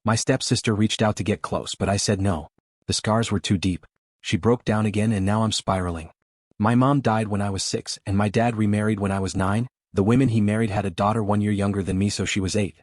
My stepsister reached out to get close, but I said no. The scars were too deep. She broke down again and now I'm spiraling. My mom died when I was 6 and my dad remarried when I was 9. The women he married had a daughter 1 year younger than me, so she was 8.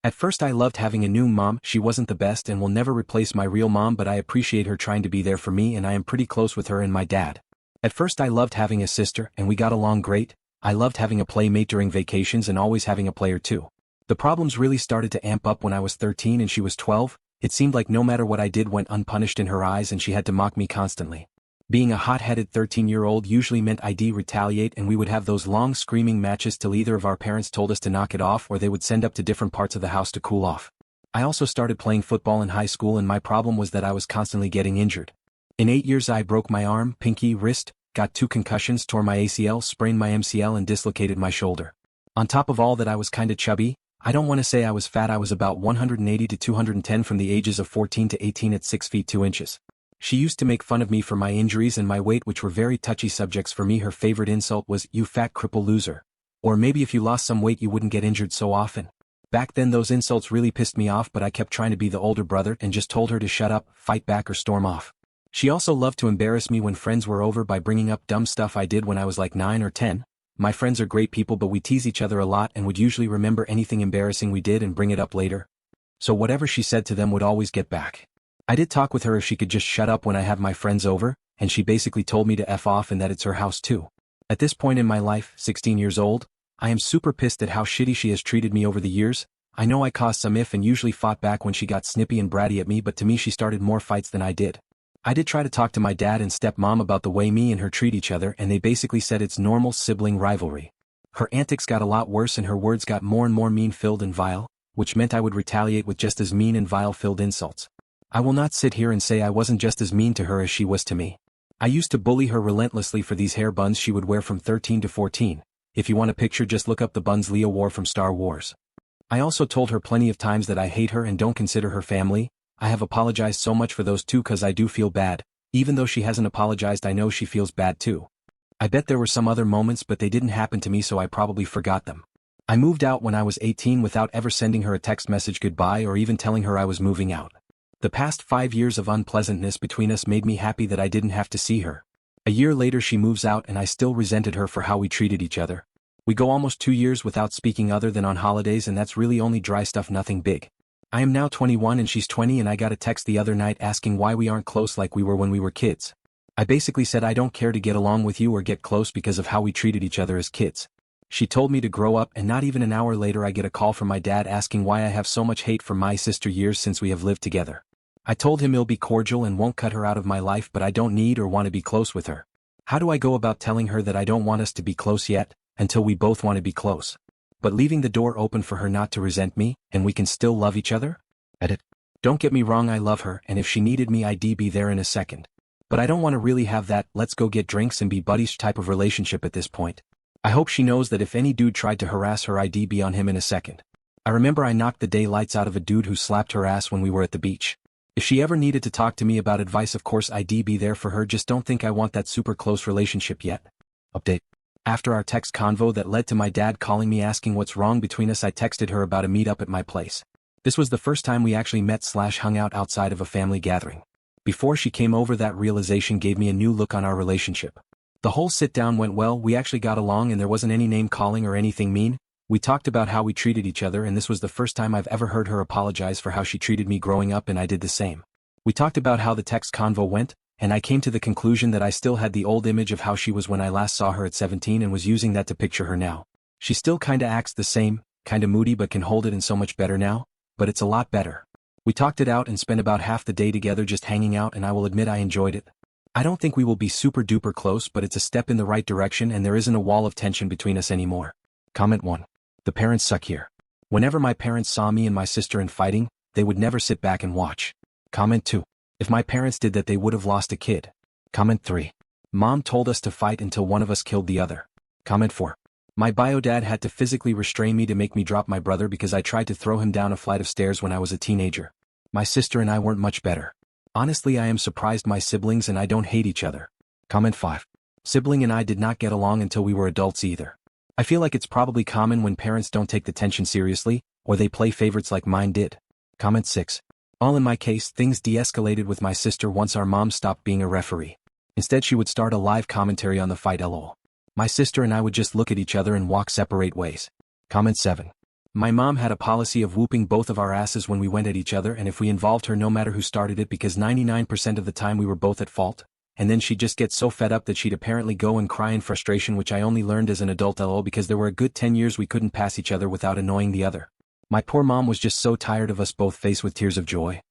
At first I loved having a new mom. She wasn't the best and will never replace my real mom, but I appreciate her trying to be there for me and I am pretty close with her and my dad. At first I loved having a sister and we got along great. I loved having a playmate during vacations and always having a player too. The problems really started to amp up when I was 13 and she was 12. It seemed like no matter what I did went unpunished in her eyes and she had to mock me constantly. Being a hot-headed 13-year-old usually meant I'd retaliate and we would have those long screaming matches till either of our parents told us to knock it off or they would send up to different parts of the house to cool off. I also started playing football in high school and my problem was that I was constantly getting injured. In 8 years I broke my arm, pinky, wrist, got 2 concussions, tore my ACL, sprained my MCL and dislocated my shoulder. On top of all that I was kinda chubby. I don't want to say I was fat. I was about 180 to 210 from the ages of 14 to 18 at 6 feet 2 inches. She used to make fun of me for my injuries and my weight, which were very touchy subjects for me. Her favorite insult was, "You fat cripple loser." Or maybe if you lost some weight you wouldn't get injured so often. Back then those insults really pissed me off, but I kept trying to be the older brother and just told her to shut up, fight back or storm off. She also loved to embarrass me when friends were over by bringing up dumb stuff I did when I was like 9 or 10. My friends are great people, but we tease each other a lot and would usually remember anything embarrassing we did and bring it up later. So whatever she said to them would always get back. I did talk with her if she could just shut up when I have my friends over, and she basically told me to F off and that it's her house too. At this point in my life, 16 years old, I am super pissed at how shitty she has treated me over the years. I know I caused some and usually fought back when she got snippy and bratty at me, but to me she started more fights than I did. I did try to talk to my dad and stepmom about the way me and her treat each other and they basically said it's normal sibling rivalry. Her antics got a lot worse and her words got more and more mean-filled and vile, which meant I would retaliate with just as mean and vile-filled insults. I will not sit here and say I wasn't just as mean to her as she was to me. I used to bully her relentlessly for these hair buns she would wear from 13 to 14. If you want a picture, just look up the buns Leia wore from Star Wars. I also told her plenty of times that I hate her and don't consider her family. I have apologized so much for those too cause I do feel bad. Even though she hasn't apologized, I know she feels bad too. I bet there were some other moments, but they didn't happen to me, so I probably forgot them. I moved out when I was 18 without ever sending her a text message goodbye or even telling her I was moving out. The past 5 years of unpleasantness between us made me happy that I didn't have to see her. A year later she moves out and I still resented her for how we treated each other. We go almost 2 years without speaking other than on holidays, and that's really only dry stuff, nothing big. I am now 21 and she's 20, and I got a text the other night asking why we aren't close like we were when we were kids. I basically said I don't care to get along with you or get close because of how we treated each other as kids. She told me to grow up, and not even an hour later I get a call from my dad asking why I have so much hate for my sister years since we have lived together. I told him he'll be cordial and won't cut her out of my life, but I don't need or want to be close with her. How do I go about telling her that I don't want us to be close yet, until we both want to be close? But leaving the door open for her not to resent me, and we can still love each other? Edit. Don't get me wrong, I love her, and if she needed me I'd be there in a second. But I don't want to really have that let's go get drinks and be buddies type of relationship at this point. I hope she knows that if any dude tried to harass her I'd be on him in a second. I remember I knocked the daylights out of a dude who slapped her ass when we were at the beach. If she ever needed to talk to me about advice, of course I'd be there for her, just don't think I want that super close relationship yet. Update. After our text convo that led to my dad calling me asking what's wrong between us, I texted her about a meetup at my place. This was the first time we actually met/hung out outside of a family gathering. Before she came over, that realization gave me a new look on our relationship. The whole sit-down went well, we actually got along and there wasn't any name-calling or anything mean. We talked about how we treated each other, and this was the first time I've ever heard her apologize for how she treated me growing up, and I did the same. We talked about how the text convo went, and I came to the conclusion that I still had the old image of how she was when I last saw her at 17 and was using that to picture her now. She still kinda acts the same, kinda moody, but can hold it and so much better now, but it's a lot better. We talked it out and spent about half the day together just hanging out, and I will admit I enjoyed it. I don't think we will be super duper close, but it's a step in the right direction and there isn't a wall of tension between us anymore. Comment 1. The parents suck here. Whenever my parents saw me and my sister in fighting, they would never sit back and watch. Comment 2. If my parents did that, they would have lost a kid. Comment 3. Mom told us to fight until one of us killed the other. Comment 4. My bio dad had to physically restrain me to make me drop my brother because I tried to throw him down a flight of stairs when I was a teenager. My sister and I weren't much better. Honestly, I am surprised my siblings and I don't hate each other. Comment 5. Sibling and I did not get along until we were adults either. I feel like it's probably common when parents don't take the tension seriously, or they play favorites like mine did. Comment 6. All in my case, things de-escalated with my sister once our mom stopped being a referee. Instead she would start a live commentary on the fight lol. My sister and I would just look at each other and walk separate ways. Comment 7. My mom had a policy of whooping both of our asses when we went at each other and if we involved her no matter who started it because 99% of the time we were both at fault. And then she'd just get so fed up that she'd apparently go and cry in frustration, which I only learned as an adult lol because there were a good 10 years we couldn't pass each other without annoying the other. My poor mom was just so tired of us both faced with tears of joy.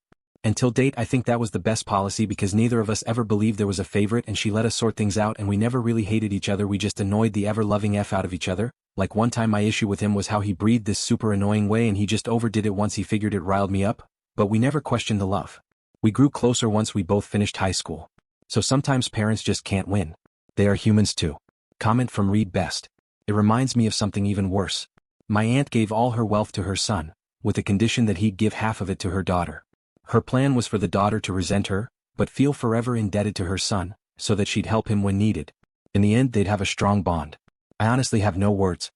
Until date I think that was the best policy because neither of us ever believed there was a favorite and she let us sort things out and we never really hated each other, we just annoyed the ever-loving F out of each other. Like one time my issue with him was how he breathed this super annoying way and he just overdid it once he figured it riled me up, but we never questioned the love. We grew closer once we both finished high school. So sometimes parents just can't win. They are humans too. Comment from Read Best. It reminds me of something even worse. My aunt gave all her wealth to her son, with the condition that he'd give half of it to her daughter. Her plan was for the daughter to resent her, but feel forever indebted to her son, so that she'd help him when needed. In the end they'd have a strong bond. I honestly have no words.